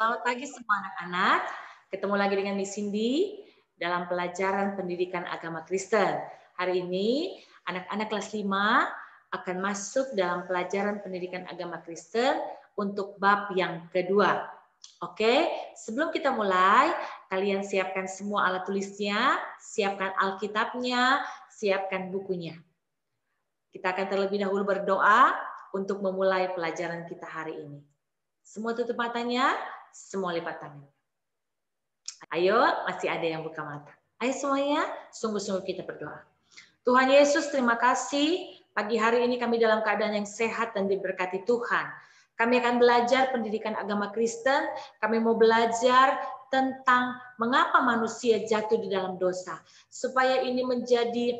Selamat pagi semua anak-anak. Ketemu lagi dengan Miss Cindy dalam pelajaran pendidikan agama Kristen. Hari ini anak-anak kelas 5 akan masuk dalam pelajaran pendidikan agama Kristen untuk bab yang kedua. Oke, sebelum kita mulai, kalian siapkan semua alat tulisnya, siapkan Alkitabnya, siapkan bukunya. Kita akan terlebih dahulu berdoa untuk memulai pelajaran kita hari ini. Semua tutup matanya, semua lipat tangan. Ayo, masih ada yang buka mata. Ayo semuanya, sungguh-sungguh kita berdoa. Tuhan Yesus, terima kasih. Pagi hari ini kami dalam keadaan yang sehat dan diberkati Tuhan. Kami akan belajar pendidikan agama Kristen. Kami mau belajar tentang mengapa manusia jatuh di dalam dosa. Supaya ini menjadi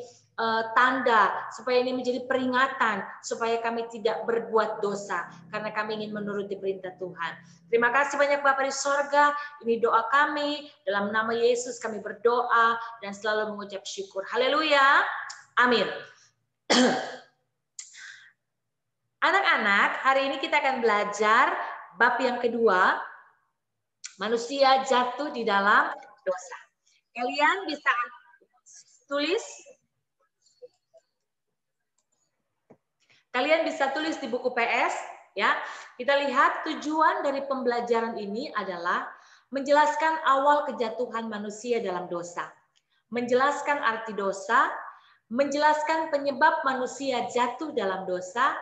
tanda, supaya ini menjadi peringatan, supaya kami tidak berbuat dosa, karena kami ingin menuruti perintah Tuhan. Terima kasih banyak Bapa di sorga, ini doa kami, dalam nama Yesus kami berdoa, dan selalu mengucap syukur. Haleluya, amin. Anak-anak, hari ini kita akan belajar bab yang kedua, manusia jatuh di dalam dosa. Kalian bisa tulis? Kalian bisa tulis di buku PS, ya. Kita lihat tujuan dari pembelajaran ini adalah menjelaskan awal kejatuhan manusia dalam dosa, menjelaskan arti dosa, menjelaskan penyebab manusia jatuh dalam dosa,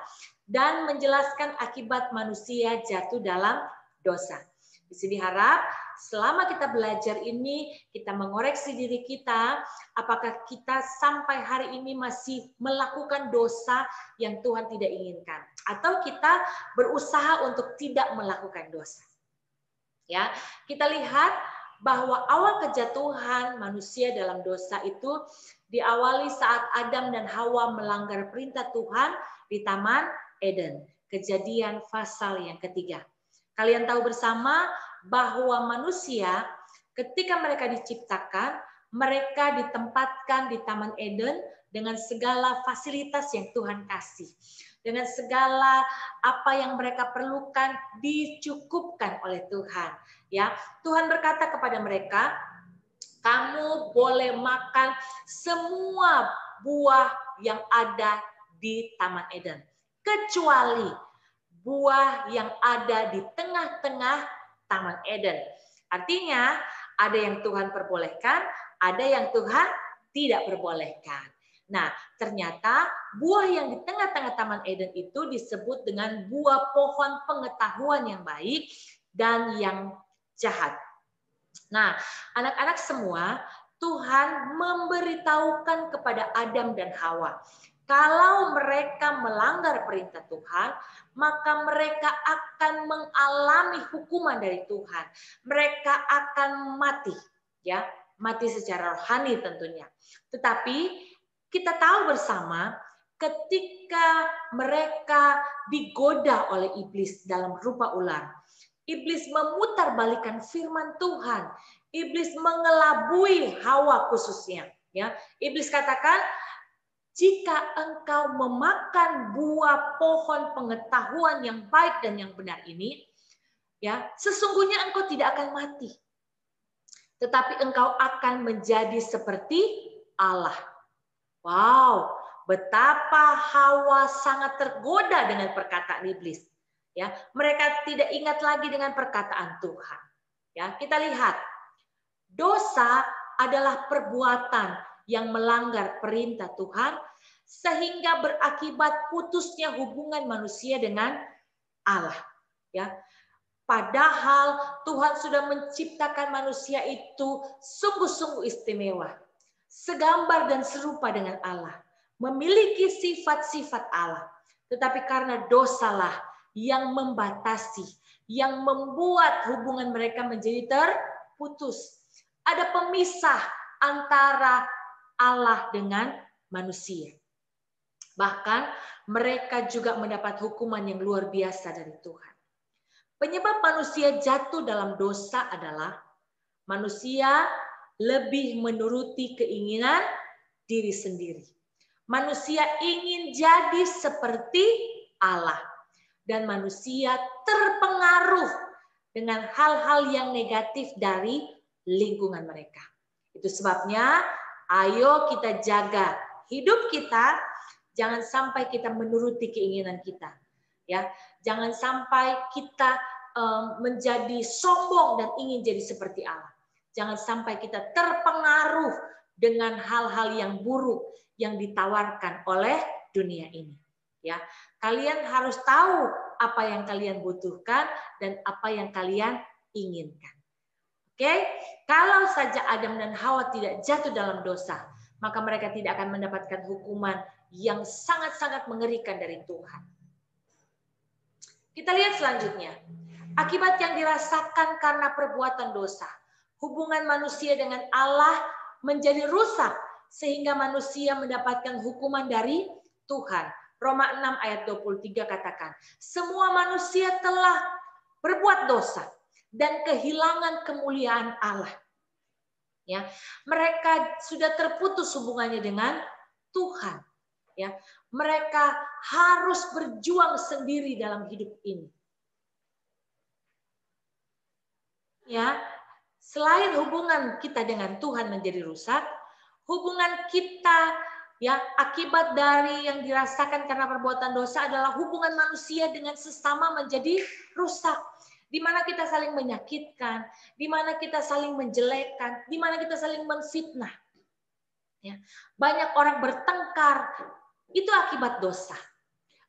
dan menjelaskan akibat manusia jatuh dalam dosa. Di sini harap selama kita belajar ini, kita mengoreksi diri kita, apakah kita sampai hari ini masih melakukan dosa yang Tuhan tidak inginkan, atau kita berusaha untuk tidak melakukan dosa. Ya, kita lihat bahwa awal kejatuhan manusia dalam dosa itu diawali saat Adam dan Hawa melanggar perintah Tuhan di Taman Eden. Kejadian pasal yang ketiga. Kalian tahu bersama bahwa manusia ketika mereka diciptakan, mereka ditempatkan di Taman Eden dengan segala fasilitas yang Tuhan kasih. Dengan segala apa yang mereka perlukan dicukupkan oleh Tuhan. Ya, Tuhan berkata kepada mereka, kamu boleh makan semua buah yang ada di Taman Eden, kecuali buah yang ada di tengah-tengah Taman Eden. Artinya, ada yang Tuhan perbolehkan, ada yang Tuhan tidak perbolehkan. Nah, ternyata buah yang di tengah-tengah Taman Eden itu disebut dengan buah pohon pengetahuan yang baik dan yang jahat. Nah, anak-anak semua, Tuhan memberitahukan kepada Adam dan Hawa, kalau mereka melanggar perintah Tuhan, maka mereka akan mengalami hukuman dari Tuhan. Mereka akan mati, ya, mati secara rohani tentunya. Tetapi kita tahu bersama, ketika mereka digoda oleh iblis dalam rupa ular, iblis memutarbalikkan firman Tuhan. Iblis mengelabui Hawa khususnya. Ya, iblis katakan, jika engkau memakan buah pohon pengetahuan yang baik dan yang benar ini, ya, sesungguhnya engkau tidak akan mati, tetapi engkau akan menjadi seperti Allah. Wow, betapa Hawa sangat tergoda dengan perkataan iblis. Ya, mereka tidak ingat lagi dengan perkataan Tuhan. Ya, kita lihat, dosa adalah perbuatan yang melanggar perintah Tuhan sehingga berakibat putusnya hubungan manusia dengan Allah. Ya, padahal Tuhan sudah menciptakan manusia itu sungguh-sungguh istimewa, segambar dan serupa dengan Allah, memiliki sifat-sifat Allah. Tetapi karena dosalah yang membatasi, yang membuat hubungan mereka menjadi terputus. Ada pemisah antara Allah dengan manusia. Bahkan mereka juga mendapat hukuman yang luar biasa dari Tuhan. Penyebab manusia jatuh dalam dosa adalah manusia lebih menuruti keinginan diri sendiri. Manusia ingin jadi seperti Allah. Dan manusia terpengaruh dengan hal-hal yang negatif dari lingkungan mereka. Itu sebabnya ayo kita jaga hidup kita, jangan sampai kita menuruti keinginan kita. Ya, jangan sampai kita menjadi sombong dan ingin jadi seperti Allah. Jangan sampai kita terpengaruh dengan hal-hal yang buruk yang ditawarkan oleh dunia ini. Ya, kalian harus tahu apa yang kalian butuhkan dan apa yang kalian inginkan. Oke, kalau saja Adam dan Hawa tidak jatuh dalam dosa, maka mereka tidak akan mendapatkan hukuman yang sangat-sangat mengerikan dari Tuhan. Kita lihat selanjutnya. Akibat yang dirasakan karena perbuatan dosa. Hubungan manusia dengan Allah menjadi rusak sehingga manusia mendapatkan hukuman dari Tuhan. Roma 6 ayat 23 katakan, semua manusia telah berbuat dosa dan kehilangan kemuliaan Allah. Ya, mereka sudah terputus hubungannya dengan Tuhan. Ya, mereka harus berjuang sendiri dalam hidup ini. Ya, selain hubungan kita dengan Tuhan menjadi rusak, hubungan kita ya akibat dari yang dirasakan karena perbuatan dosa adalah hubungan manusia dengan sesama menjadi rusak. Di mana kita saling menyakitkan, di mana kita saling menjelekkan, di mana kita saling menfitnah. Ya, banyak orang bertengkar, itu akibat dosa.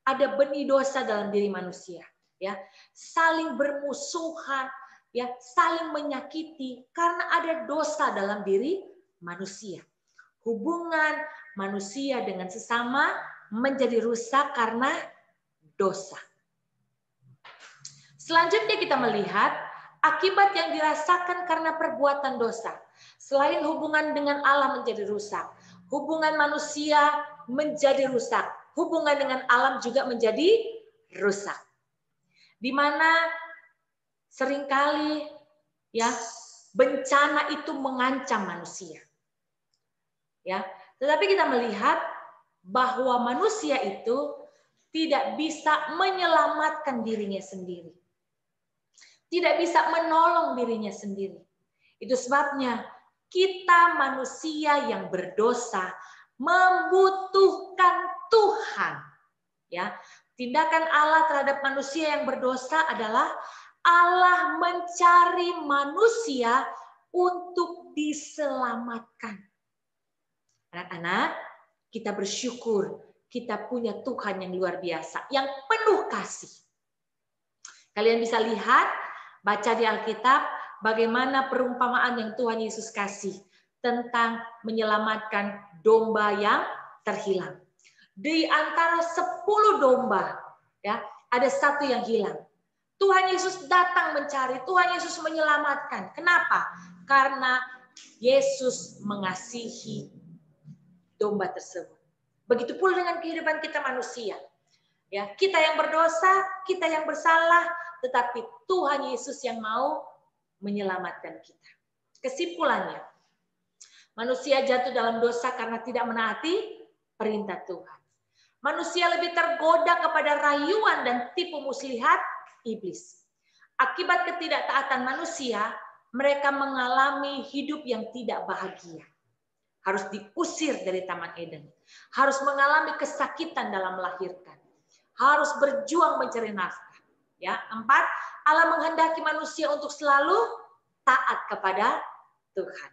Ada benih dosa dalam diri manusia. Ya, saling bermusuhan, ya, saling menyakiti karena ada dosa dalam diri manusia. Hubungan manusia dengan sesama menjadi rusak karena dosa. Selanjutnya kita melihat akibat yang dirasakan karena perbuatan dosa. Selain hubungan dengan Allah menjadi rusak, hubungan manusia menjadi rusak, hubungan dengan alam juga menjadi rusak. Di mana seringkali ya bencana itu mengancam manusia. Ya, tetapi kita melihat bahwa manusia itu tidak bisa menyelamatkan dirinya sendiri. Tidak bisa menolong dirinya sendiri. Itu sebabnya kita manusia yang berdosa membutuhkan Tuhan. Ya, tindakan Allah terhadap manusia yang berdosa adalah Allah mencari manusia untuk diselamatkan. Anak-anak, kita bersyukur kita punya Tuhan yang luar biasa, yang penuh kasih. Kalian bisa lihat, baca di Alkitab, bagaimana perumpamaan yang Tuhan Yesus kasih tentang menyelamatkan domba yang terhilang. Di antara 10 domba, ya, ada satu yang hilang. Tuhan Yesus datang mencari, Tuhan Yesus menyelamatkan. Kenapa? Karena Yesus mengasihi domba tersebut. Begitu pula dengan kehidupan kita manusia. Ya, kita yang berdosa, kita yang bersalah, tetapi Tuhan Yesus yang mau menyelamatkan kita. Kesimpulannya, manusia jatuh dalam dosa karena tidak menaati perintah Tuhan. Manusia lebih tergoda kepada rayuan dan tipu muslihat iblis. Akibat ketidaktaatan manusia, mereka mengalami hidup yang tidak bahagia. Harus diusir dari Taman Eden. Harus mengalami kesakitan dalam melahirkan. Harus berjuang mencari nafkah. Ya, 4, Allah menghendaki manusia untuk selalu taat kepada Tuhan.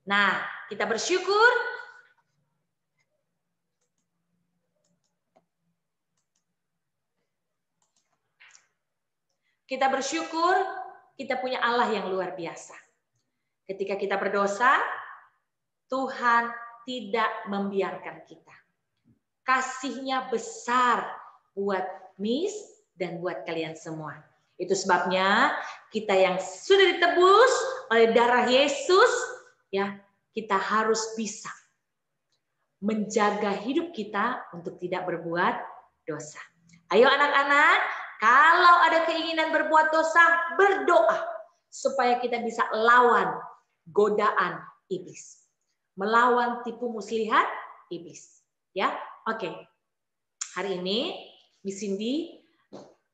Nah, kita bersyukur kita punya Allah yang luar biasa. Ketika kita berdosa, Tuhan tidak membiarkan kita. Kasih-Nya besar buat Miss dan buat kalian semua. Itu sebabnya kita yang sudah ditebus oleh darah Yesus, ya, kita harus bisa menjaga hidup kita untuk tidak berbuat dosa. Ayo anak-anak, kalau ada keinginan berbuat dosa, berdoa supaya kita bisa lawan godaan iblis. Melawan tipu muslihat iblis. Ya, oke. Hari ini Miss Cindy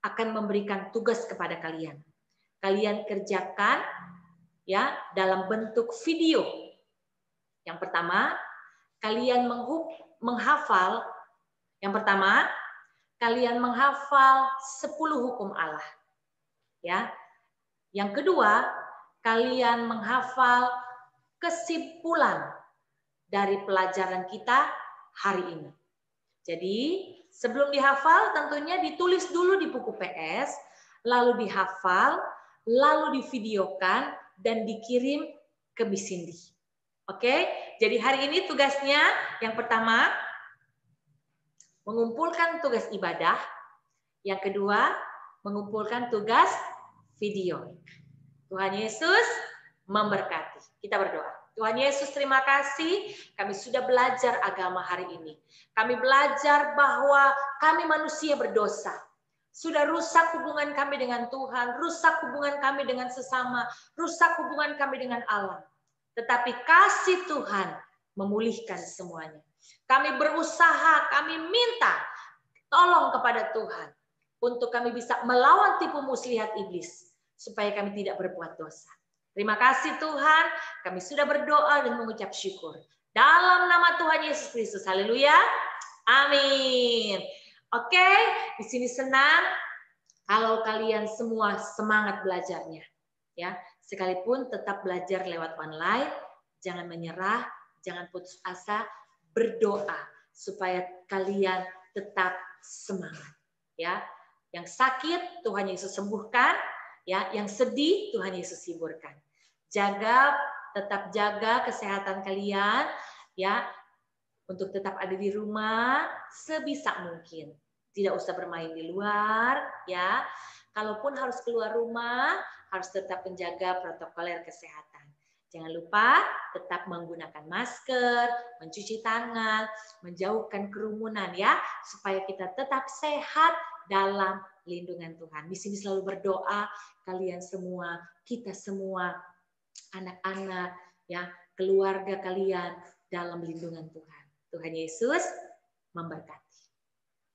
akan memberikan tugas kepada kalian. Kalian kerjakan ya dalam bentuk video. Yang pertama, kalian menghafal. Yang pertama, kalian menghafal 10 hukum Allah. Ya. Yang kedua, kalian menghafal kesimpulan dari pelajaran kita hari ini. Jadi, sebelum dihafal tentunya ditulis dulu di buku PS, lalu dihafal, lalu divideokan dan dikirim ke Miss Cindy. Oke? Jadi hari ini tugasnya yang pertama mengumpulkan tugas ibadah, yang kedua mengumpulkan tugas video. Tuhan Yesus memberkati. Kita berdoa. Tuhan Yesus, terima kasih kami sudah belajar agama hari ini. Kami belajar bahwa kami manusia berdosa. Sudah rusak hubungan kami dengan Tuhan, rusak hubungan kami dengan sesama, rusak hubungan kami dengan Allah. Tetapi kasih Tuhan memulihkan semuanya. Kami berusaha, kami minta tolong kepada Tuhan untuk kami bisa melawan tipu muslihat iblis supaya kami tidak berbuat dosa. Terima kasih Tuhan, kami sudah berdoa dan mengucap syukur. Dalam nama Tuhan Yesus Kristus, haleluya, amin. Oke, di sini senang kalau kalian semua semangat belajarnya. Ya, sekalipun tetap belajar lewat online, jangan menyerah, jangan putus asa, berdoa supaya kalian tetap semangat. Ya, yang sakit Tuhan Yesus sembuhkan. Ya, yang sedih Tuhan Yesus hiburkan. Tetap jaga kesehatan kalian ya, untuk tetap ada di rumah sebisa mungkin. Tidak usah bermain di luar ya. Kalaupun harus keluar rumah, harus tetap menjaga protokoler kesehatan. Jangan lupa tetap menggunakan masker, mencuci tangan, menjauhkan kerumunan ya, supaya kita tetap sehat dalam lindungan Tuhan. Di sini selalu berdoa kalian semua, kita semua, anak-anak ya, keluarga kalian dalam lindungan Tuhan. Tuhan Yesus memberkati.